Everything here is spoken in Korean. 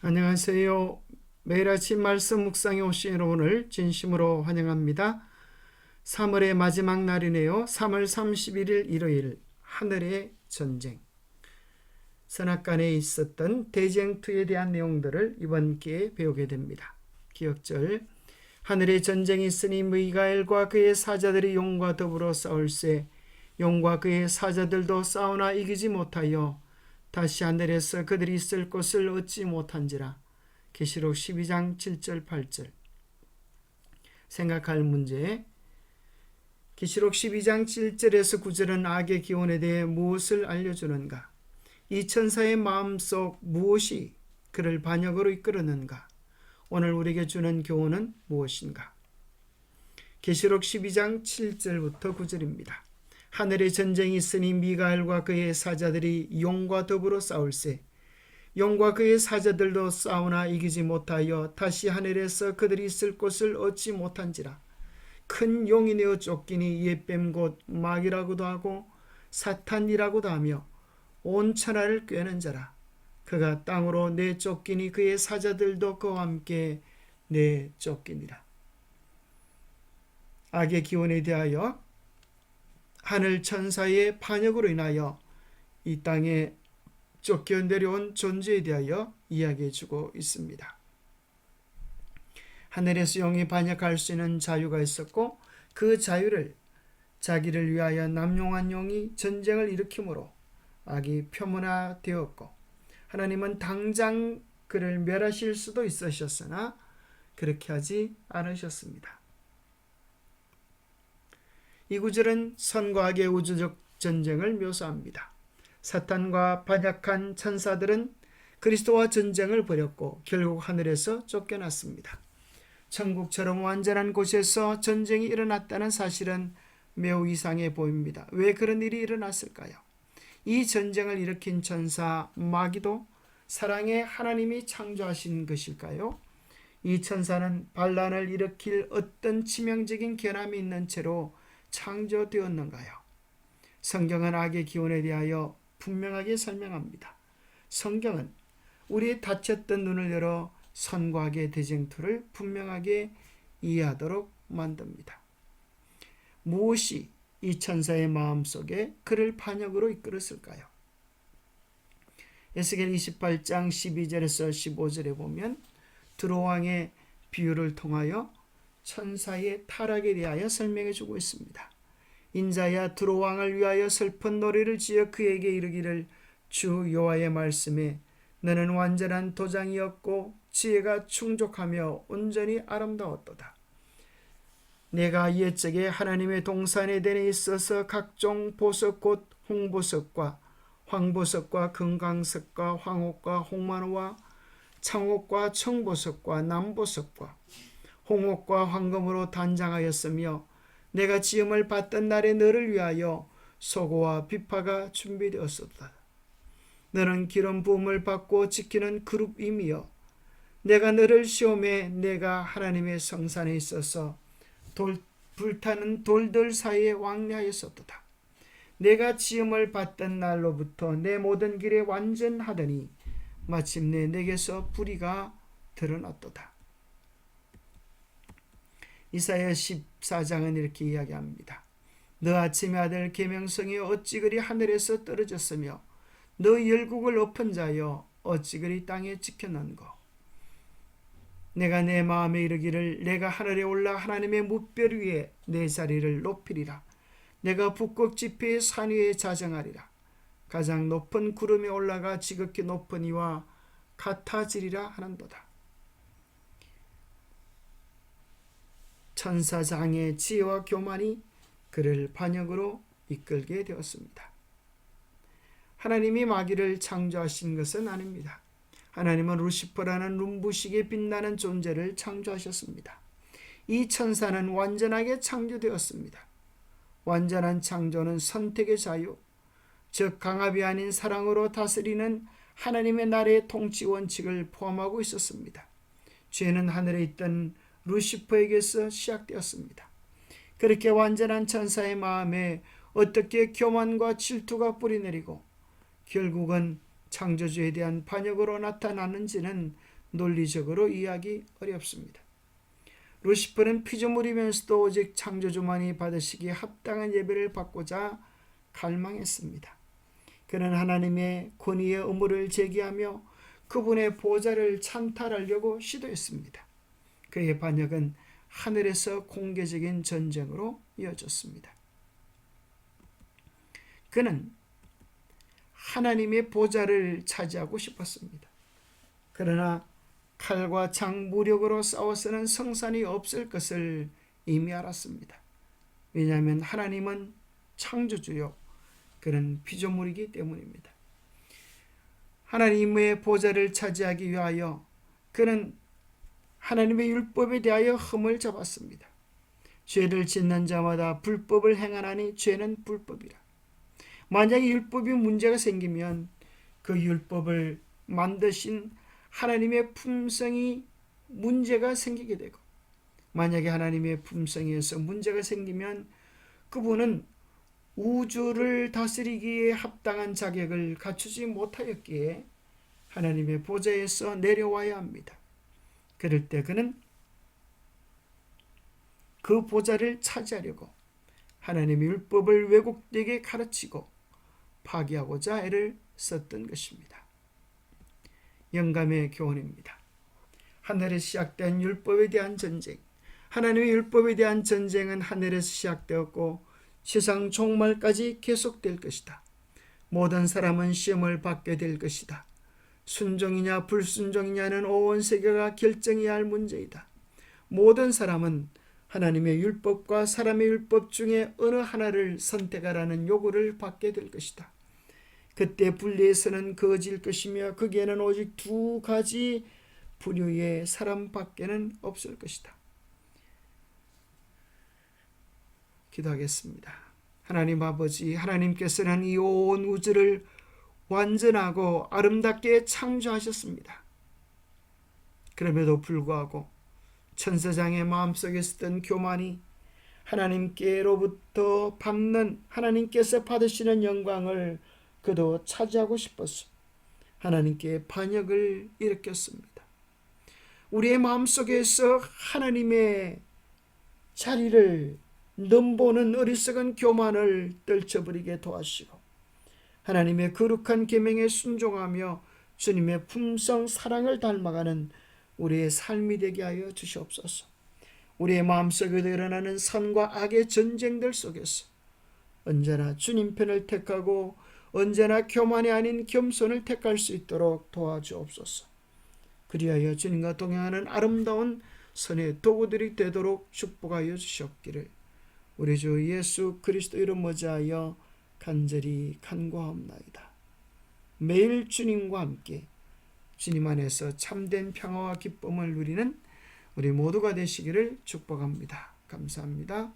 안녕하세요. 매일 아침 말씀 묵상에 오신 여러분을 진심으로 환영합니다. 3월의 마지막 날이네요. 3월 31일 일요일, 하늘의 전쟁. 선악간에 있었던 대쟁투에 대한 내용들을 이번 기회에 배우게 됩니다. 기억절: 하늘의 전쟁이 있으니 미가엘과 그의 사자들이 용과 더불어 싸울세 용과 그의 사자들도 싸우나 이기지 못하여 다시 하늘에서 그들이 있을 곳을 얻지 못한지라. 계시록 12장 7절 8절. 생각할 문제: 계시록 12장 7절에서 9절은 악의 기원에 대해 무엇을 알려주는가? 이 천사의 마음속 무엇이 그를 반역으로 이끌었는가? 오늘 우리에게 주는 교훈은 무엇인가? 계시록 12장 7절부터 9절입니다. 하늘의 전쟁이 있으니 미가엘과 그의 사자들이 용과 더불어 싸울세 용과 그의 사자들도 싸우나 이기지 못하여 다시 하늘에서 그들이 있을 곳을 얻지 못한지라. 큰 용이 내어 쫓기니 옛뱀 곧 마귀라고도 하고 사탄이라고도 하며 온 천하를 꿰는 자라. 그가 땅으로 내쫓기니 그의 사자들도 그와 함께 내쫓기니라. 악의 기원에 대하여 하늘 천사의 반역으로 인하여 이 땅에 쫓겨 내려온 존재에 대하여 이야기해 주고 있습니다. 하늘에서 용이 반역할 수 있는 자유가 있었고 그 자유를 자기를 위하여 남용한 용이 전쟁을 일으키므로 악이 표문화되었고 하나님은 당장 그를 멸하실 수도 있으셨으나 그렇게 하지 않으셨습니다. 이 구절은 선과 악의 우주적 전쟁을 묘사합니다. 사탄과 반역한 천사들은 그리스도와 전쟁을 벌였고 결국 하늘에서 쫓겨났습니다. 천국처럼 완전한 곳에서 전쟁이 일어났다는 사실은 매우 이상해 보입니다. 왜 그런 일이 일어났을까요? 이 전쟁을 일으킨 천사 마귀도 사랑의 하나님이 창조하신 것일까요? 이 천사는 반란을 일으킬 어떤 치명적인 결함이 있는 채로 창조되었는가요? 성경은 악의 기원에 대하여 분명하게 설명합니다. 성경은 우리의 닫혔던 눈을 열어 선과 악의 대쟁투를 분명하게 이해하도록 만듭니다. 무엇이 이 천사의 마음속에 그를 반역으로 이끌었을까요? 에스겔 28장 12절에서 15절에 보면 두로왕의 비유를 통하여 천사의 타락에 대하여 설명해 주고 있습니다. 인자야 두로왕을 위하여 슬픈 노래를 지어 그에게 이르기를 주 여호와의 말씀에 너는 완전한 도장이었고 지혜가 충족하며 온전히 아름다웠도다. 내가 옛적에 하나님의 동산 에덴에 있어서 각종 보석 곧 홍보석과 황보석과 금강석과 황옥과 홍만호와 창옥과 청보석과 남보석과 홍옥과 황금으로 단장하였으며 내가 지음을 받던 날에 너를 위하여 소고와 비파가 준비되었었다. 너는 기름 부음을 받고 지키는 그룹임이여 내가 너를 시험해 내가 하나님의 성산에 있어서 불타는 돌들 사이에 왕래하였었도다. 내가 지음을 받던 날로부터 내 모든 길에 완전하더니 마침내 내게서 불의가 드러났도다. 이사야 14장은 이렇게 이야기합니다. 너 아침의 아들 계명성이 어찌 그리 하늘에서 떨어졌으며 너 열국을 엎은 자여 어찌 그리 땅에 지켜난고. 내가 내 마음에 이르기를 내가 하늘에 올라 하나님의 뭇별 위에 내 자리를 높이리라. 내가 북극 지폐의 산 위에 자정하리라. 가장 높은 구름에 올라가 지극히 높은 이와 같아지리라 하는도다. 천사장의 지혜와 교만이 그를 반역으로 이끌게 되었습니다. 하나님이 마귀를 창조하신 것은 아닙니다. 하나님은 루시퍼라는 눈부시게 빛나는 존재를 창조하셨습니다. 이 천사는 완전하게 창조되었습니다. 완전한 창조는 선택의 자유, 즉 강압이 아닌 사랑으로 다스리는 하나님의 나라의 통치 원칙을 포함하고 있었습니다. 죄는 하늘에 있던 루시퍼에게서 시작되었습니다. 그렇게 완전한 천사의 마음에 어떻게 교만과 질투가 뿌리내리고 결국은 창조주에 대한 반역으로 나타나는지는 논리적으로 이해하기 어렵습니다. 루시퍼는 피조물이면서도 오직 창조주만이 받으시기에 합당한 예배를 받고자 갈망했습니다. 그는 하나님의 권위의 의무를 제기하며 그분의 보좌를 찬탈하려고 시도했습니다. 그의 반역은 하늘에서 공개적인 전쟁으로 이어졌습니다. 그는 하나님의 보좌를 차지하고 싶었습니다. 그러나 칼과 창, 무력으로 싸워서는 성산이 없을 것을 이미 알았습니다. 왜냐하면 하나님은 창조주요, 그는 피조물이기 때문입니다. 하나님의 보좌를 차지하기 위하여 그는 하나님의 율법에 대하여 흠을 잡았습니다. 죄를 짓는 자마다 불법을 행하나니 죄는 불법이라. 만약에 율법이 문제가 생기면 그 율법을 만드신 하나님의 품성이 문제가 생기게 되고, 만약에 하나님의 품성에서 문제가 생기면 그분은 우주를 다스리기에 합당한 자격을 갖추지 못하였기에 하나님의 보좌에서 내려와야 합니다. 그럴 때 그는 그 보좌를 차지하려고 하나님의 율법을 왜곡되게 가르치고 파기하고자 애를 썼던 것입니다. 영감의 교훈입니다. 하늘에서 시작된 율법에 대한 전쟁, 하나님의 율법에 대한 전쟁은 하늘에서 시작되었고 세상 종말까지 계속될 것이다. 모든 사람은 시험을 받게 될 것이다. 순종이냐 불순종이냐는 온 세계가 결정해야 할 문제이다. 모든 사람은 하나님의 율법과 사람의 율법 중에 어느 하나를 선택하라는 요구를 받게 될 것이다. 그때 분리해서는 거질 것이며 거기에는 오직 두 가지 부류의 사람밖에는 없을 것이다. 기도하겠습니다. 하나님 아버지, 하나님께서는 이 온 우주를 완전하고 아름답게 창조하셨습니다. 그럼에도 불구하고 천사장의 마음속에 있었던 교만이 하나님께로부터 받는, 하나님께서 받으시는 영광을 그도 차지하고 싶어서 하나님께 반역을 일으켰습니다. 우리의 마음속에서 하나님의 자리를 넘보는 어리석은 교만을 떨쳐버리게 도와주시고 하나님의 거룩한 계명에 순종하며 주님의 품성 사랑을 닮아가는 우리의 삶이 되게 하여 주시옵소서. 우리의 마음속에 일어나는 선과 악의 전쟁들 속에서 언제나 주님 편을 택하고 언제나 교만이 아닌 겸손을 택할 수 있도록 도와주옵소서. 그리하여 주님과 동행하는 아름다운 선의 도구들이 되도록 축복하여 주시옵기를 우리 주 예수 그리스도 이름 모자하여 간절히 간구하옵나이다. 매일 주님과 함께 주님 안에서 참된 평화와 기쁨을 누리는 우리 모두가 되시기를 축복합니다. 감사합니다.